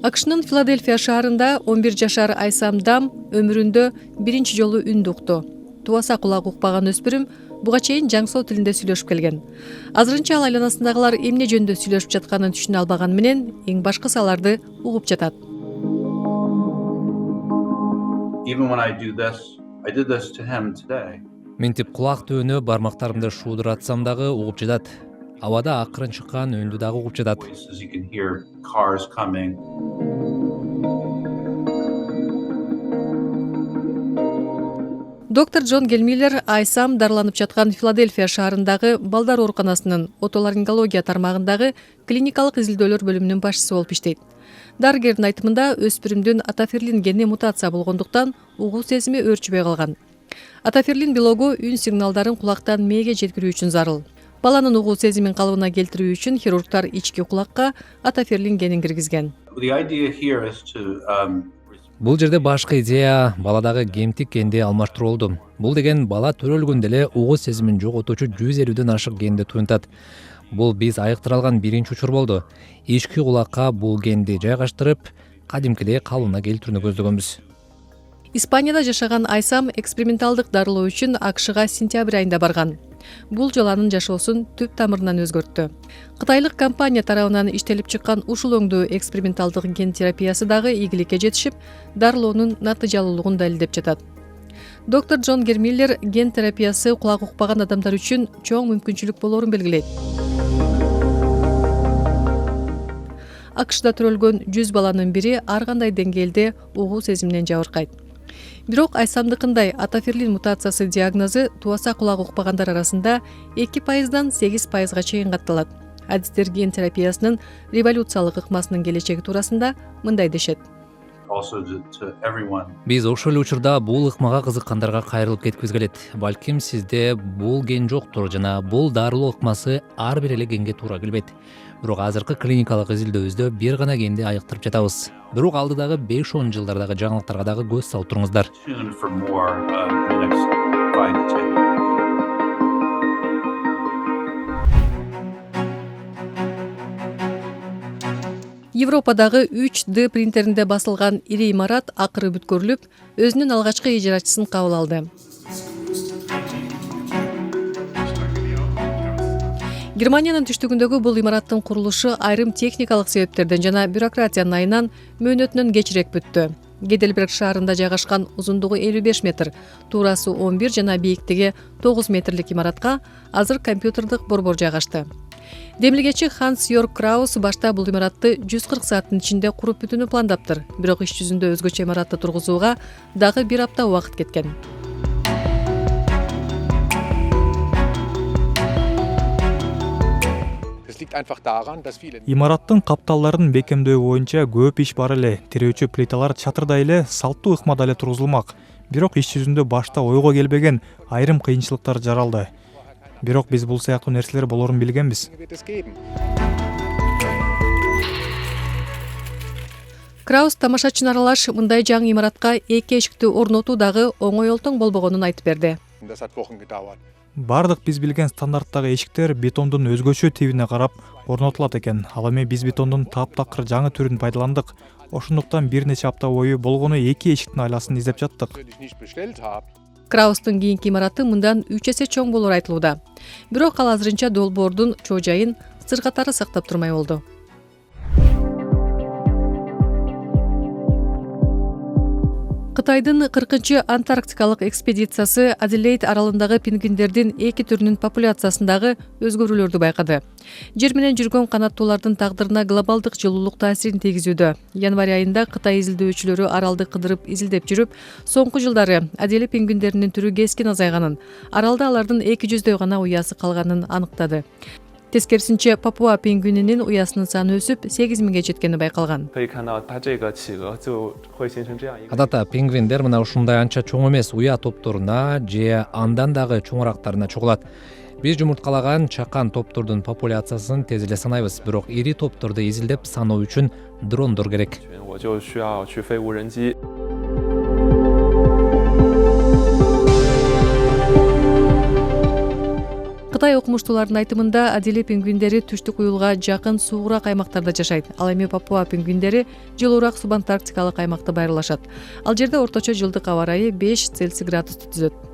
AQShnын Филадельфия шаарында 11 жашар Айсам Дам өмүрүндө биринчи жолу үн укту. Туаса кулак укпаган өспүрүм буга чейин жаңсоо тилинде сүйлөшүп келген. Азырынча ал айланасындагылар эмне жөнүндө сүйлөшүп жатканын түшүнө албаган менен эң башкысы аларды угуп жатат. Even when I did this to him today. Ментип кулак төөнө бармактарымды шуудуратсам дагы угуп жатат. Абада акырын чыккан үндү дагы угуп жатат. Voices, you can hear cars coming. Доктор Джон Гелмиллер Айсам дарыланып жаткан Филадельфия шаарындагы балдар ооруканасынын отоларингология тармагындагы клиникалык изилдөөлөр бөлүмүнүн башчысы болуп иштейт. Дарыгердин айтымында өспүрүмдүн атаферлин гени мутация болгондуктан угуу сезими өөрчүбөй калган. Атаферлин белогу үн сигналдарын кулактан мээге жеткирүү үчүн зарыл. Баланын угуу сезимин калыбына келтирүү үчүн хирургтар ички кулакка атаферлин генин киргизген. The idea here is to Бул жерде башкы идея баладагы гемтик генди алмаштыруу болду. Бул деген бала төрөлгөндө эле угуу сезимин жоготуучу 150ден ашык генди туюнтат. Бул биз айыктыра алган биринчи учур болду. Ички кулакка бул генди жайгаштырып, кадимкидей калыбына келтирүүнү көздөгөнбүз. Испанияда жашаган Айсам эксперименталдык дарылоо үчүн AQShга сентябрь айында барган. Бул жолу анын жашоосун түп тамырынан өзгөрттү. Кытайлык компания тарабынан иштелип чыккан ушул өңдүү эксперименталдык ген терапиясы дагы ийгиликке жетишип, дарылоонун натыйжалуулугун далилдеп жатат. Доктор Джон Гелмиллер ген терапиясы кулак укпаган адамдар үчүн чоң мүмкүнчүлүк болоорун белгилейт. AQShда төрөлгөн 100 баланын бири ар кандай деңгээлде угуу сезиминен жабыркайт. Бирок Айсамдыкындай атаферлин мутациясы диагнозу туаса кулак укпагандар арасында 2%дан 8%га чейин катталат. Адистер ген терапиясынын революциялык ыкмасынын келечеги туурасында мындай дешет. also to everyone. Биз ошол эле учурда бул ыкмага кызыккандарга кайрылып кеткибиз келет. Балким сизде бул ген жоктур жана бул дарылоо ыкмасы ар бир эле генге туура келбейт. Бирок азыркы клиникалык изилдөөбүздө бир гана генди айыктырып жатабыз. Бирок алдыдагы 5-10 жылдардагы жаңылыктарга дагы көз салып туруңуздар. Tune in for more in the next 5 to 10 years. Европадагы 3D принтеринде басылган ири имарат акыры бүткөрүлүп, өзүнүн алгачкы ижрачысын кабыл алды. Германиянын түштүгүндөгү бул имараттын курулушу айрым техникалык себептерден жана бюрократиянын айынан мөөнөтүнөн кечирээк бүттү. Гейдельберг шаарында жайгашкан узундугу 55 метр, туурасы 11 жана бийиктиги 9 метрлик имаратка азыр компьютердик борбор жайгашты. Демилгечи Ханс Йорк Краус башта бул имаратты 140 сааттын ичинде куруп бүтүүнү пландаптыр. Бирок иш жүзүндө өзгөчө имаратты тургузууга дагы 1 апта убакыт кеткен. Имараттын капталдарын бекемдөө боюнча көп иш бар эле. Тирөөчү плиталар чатырдай эле, салттуу ыкмада эле тургузулмак. Бирок иш жүзүндө башта ойго келбеген айрым кыйынчылыктар жаралды. Бирок биз бул сыяктуу нерселер болорун билгенбиз. Краус тамашачын аралаш мындай жаңы имаратка эки эшикти орнотуу дагы оңой олтоң болбогонун айтып берди. Бардык биз билген стандарттагы эшиктер бетондун өзгөчө тибине карап орнотулат экен. Ал эми биз бетондун таптакыр жаңы түрүн пайдаландык. Ошондуктан бир нече апта бою болгону эки эшиктин айласын издеп жаттык. Краустун кийинки имараты мындан 3 эсе чоң болор айтылууда. Бирок ал азырынча долбоордун чоо жайын сыр катары сактап турмай болду. Кытайдын 40-чы антарктикалык экспедициясы Аделейд аралындагы пингвиндердин эки түрүнүн популяциясындагы өзгөрүүлөрдү байкады. Жер менен жүргөн канаттуулардын тагдырына глобалдык жылуулук таасирин тийгизүүдө. Январь айында Кытай изилдөөчүлөрү аралды кыдырып изилдеп жүрүп, соңку жылдары Аделе пингвиндеринин түрү кескин азайганын, аралда алардын 200дөй гана уясы калганын аныктады. Тескерисинче Папуа пингвининин уясынын саны өсүп 8000ге жеткени байкалган. Адатта пингвиндер мына ушундай анча чоң эмес уя топторуна же андан дагы чоңурактарына чогулат. Биз жумурткалаган чакан топтордун популяциясын тез эле санайбыз, бирок ири топторду изилдеп саноо үчүн дрондор керек. Алтай окумуштуулардын айтымында Аделе пингвиндери түштүк уюлга жакын суугураак аймактарда жашайт. Ал эми Папуа пингвиндери жылуураак субантарктикалык аймакта байырлашат. Ал жерде орточо жылдык аба ырайы 5 Цельсий градусту түзөт.